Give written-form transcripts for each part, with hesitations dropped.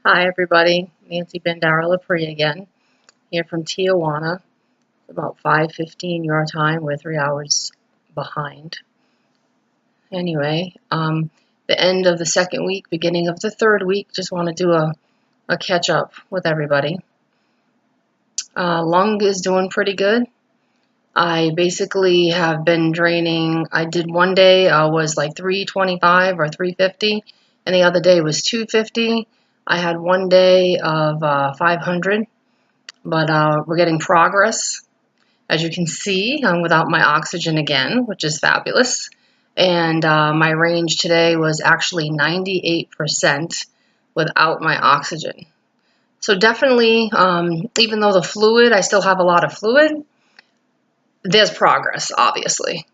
Hi everybody, Nancy Bandara-Lepre again, here from Tijuana. It's about 5:15 your time. We're 3 hours behind. Anyway, the end of the second week, beginning of the third week, just want to do a catch up with everybody. Lung is doing pretty good. I basically have been draining. I did one day was like 325 or 350, and the other day was 250. I had one day of 500, but we're getting progress. As you can see, I'm without my oxygen again, which is fabulous. And my range today was actually 98% without my oxygen. So definitely, even though the fluid, I still have a lot of fluid, there's progress, obviously.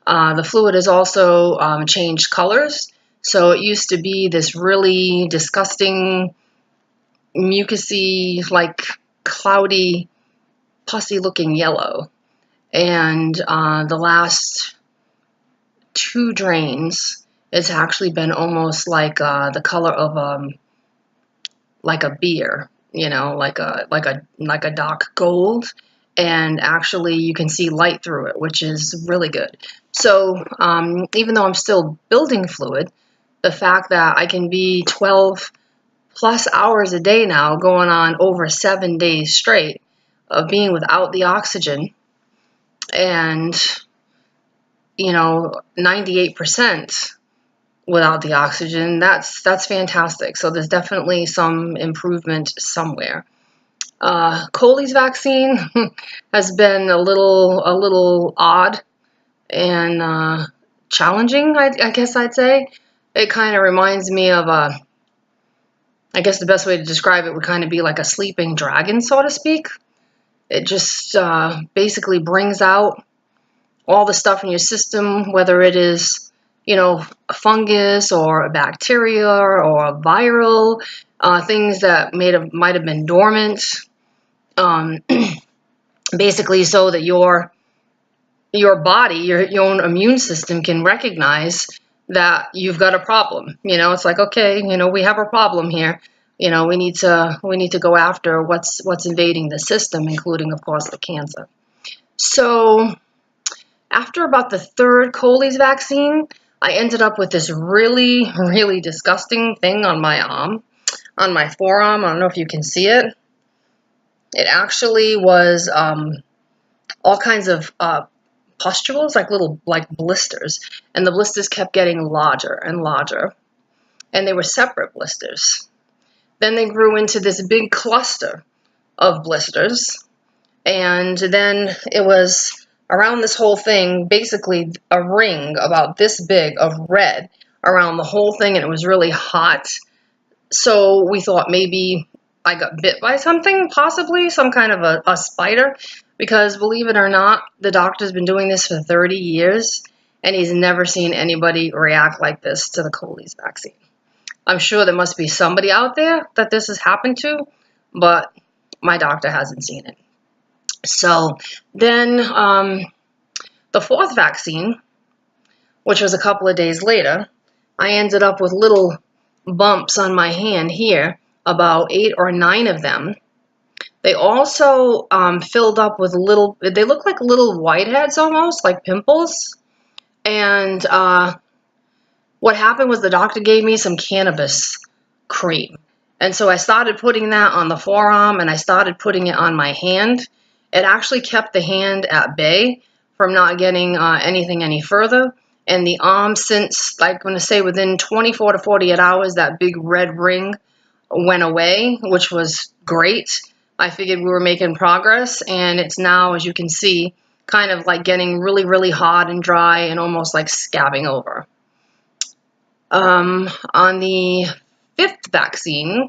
The fluid has also changed colors. So it used to be this really disgusting, mucusy, like cloudy, pussy-looking yellow. And the last 2 drains, it's actually been almost like the color of like a beer, you know, like a dark gold. And actually you can see light through it, which is really good. So even though I'm still building fluid, the fact that I can be 12 plus hours a day now, going on over 7 days straight of being without the oxygen, and 98% without the oxygen, that's fantastic. So there's definitely some improvement somewhere. Coley's vaccine has been a little odd and challenging, I guess I'd say. It kind of reminds me of I guess the best way to describe it would kind of be like a sleeping dragon, so to speak. It just basically brings out all the stuff in your system, whether it is, a fungus or a bacteria or a viral, things that might have been dormant. Basically so that your body, your own immune system can recognize that you've got a problem. It's like, okay, we have a problem here. We need to go after what's invading the system, including, of course, the cancer. So after about the 3rd Coley's vaccine, I ended up with this really, really disgusting thing on my arm, on my forearm. I don't know if you can see it. It actually was all kinds of pustules, like little blisters, and the blisters kept getting larger and larger, and they were separate blisters. Then they grew into this big cluster of blisters, and then it was around this whole thing, basically a ring about this big of red around the whole thing, and it was really hot. So we thought maybe I got bit by something, possibly some kind of a spider, because believe it or not, the doctor's been doing this for 30 years, and he's never seen anybody react like this to the Coley's vaccine. I'm sure there must be somebody out there that this has happened to, but my doctor hasn't seen it. So then the 4th vaccine, which was a couple of days later, I ended up with little bumps on my hand here, about 8 or 9 of them. They also filled up with they look like little whiteheads almost, like pimples. And what happened was the doctor gave me some cannabis cream. And so I started putting that on the forearm, and I started putting it on my hand. It actually kept the hand at bay from not getting anything any further. And the arm, since, I'm going to say within 24 to 48 hours, that big red ring went away, which was great. I figured we were making progress, and it's now, as you can see, kind of like getting really, really hot and dry and almost like scabbing over. On the 5th vaccine,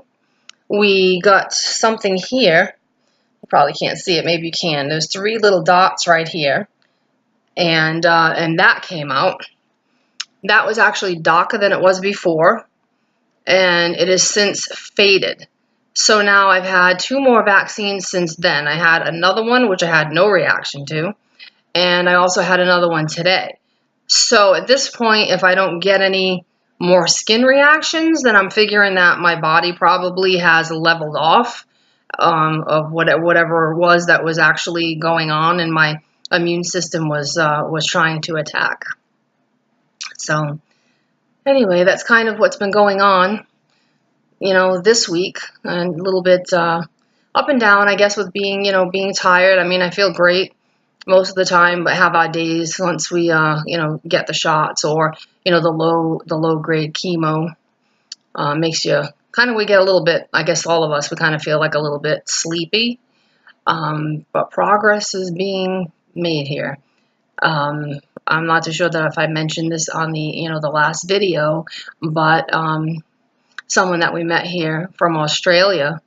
we got something here. You probably can't see it. Maybe you can. There's 3 little dots right here, and that came out. That was actually darker than it was before, and it has since faded. So now I've had 2 more vaccines since then. I had another one, which I had no reaction to, and I also had another one today. So at this point, if I don't get any more skin reactions, then I'm figuring that my body probably has leveled off of whatever it was that was actually going on, and my immune system was trying to attack. So anyway, that's kind of what's been going on, this week, and a little bit up and down, I guess, with being tired. I mean, I feel great most of the time, but have our days once we get the shots, or the low grade chemo makes you kind of, we get a little bit, I guess all of us, we kind of feel like a little bit sleepy, but progress is being made here. I'm not too sure that if I mentioned this on the last video, but someone that we met here from Australia,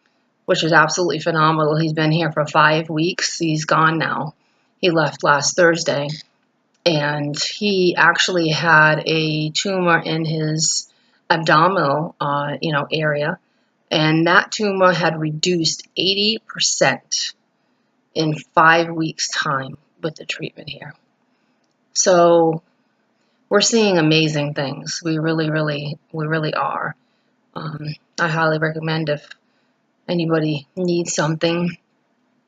which is absolutely phenomenal. He's been here for 5 weeks. He's gone now. He left last Thursday, and he actually had a tumor in his abdominal, area, and that tumor had reduced 80% in 5 weeks' time with the treatment here. So we're seeing amazing things. We really are. I highly recommend, if anybody needs something,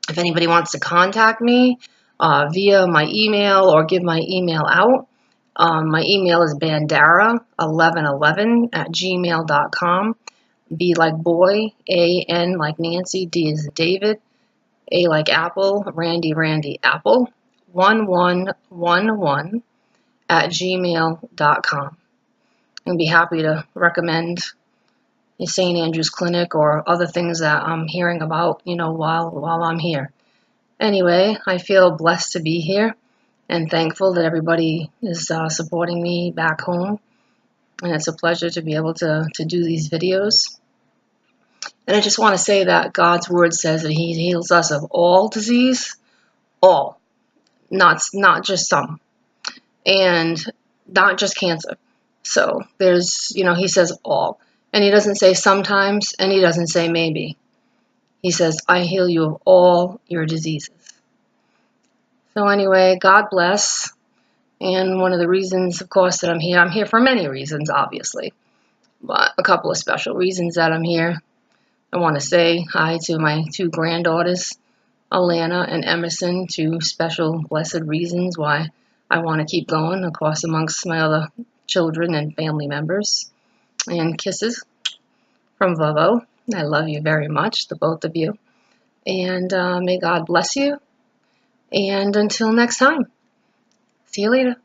if anybody wants to contact me via my email or give my email out. My email is bandara1111@gmail.com. B like boy, A-N like Nancy, D is David, A like apple, Randy apple, 1111@gmail.com. I'd be happy to recommend St. Andrew's Clinic or other things that I'm hearing about, while I'm here. Anyway, I feel blessed to be here and thankful that everybody is supporting me back home. And it's a pleasure to be able to do these videos. And I just want to say that God's word says that He heals us of all disease, all, not just some, and not just cancer. So there's, He says all. And He doesn't say sometimes, and He doesn't say maybe. He says, I heal you of all your diseases. So anyway, God bless. And one of the reasons, of course, that I'm here for many reasons, obviously. But a couple of special reasons that I'm here. I want to say hi to my 2 granddaughters, Alana and Emerson, 2 special blessed reasons why I want to keep going, of course, amongst my other children and family members. And kisses from Vovo. I love you very much, the both of you. And may God bless you. And until next time, see you later.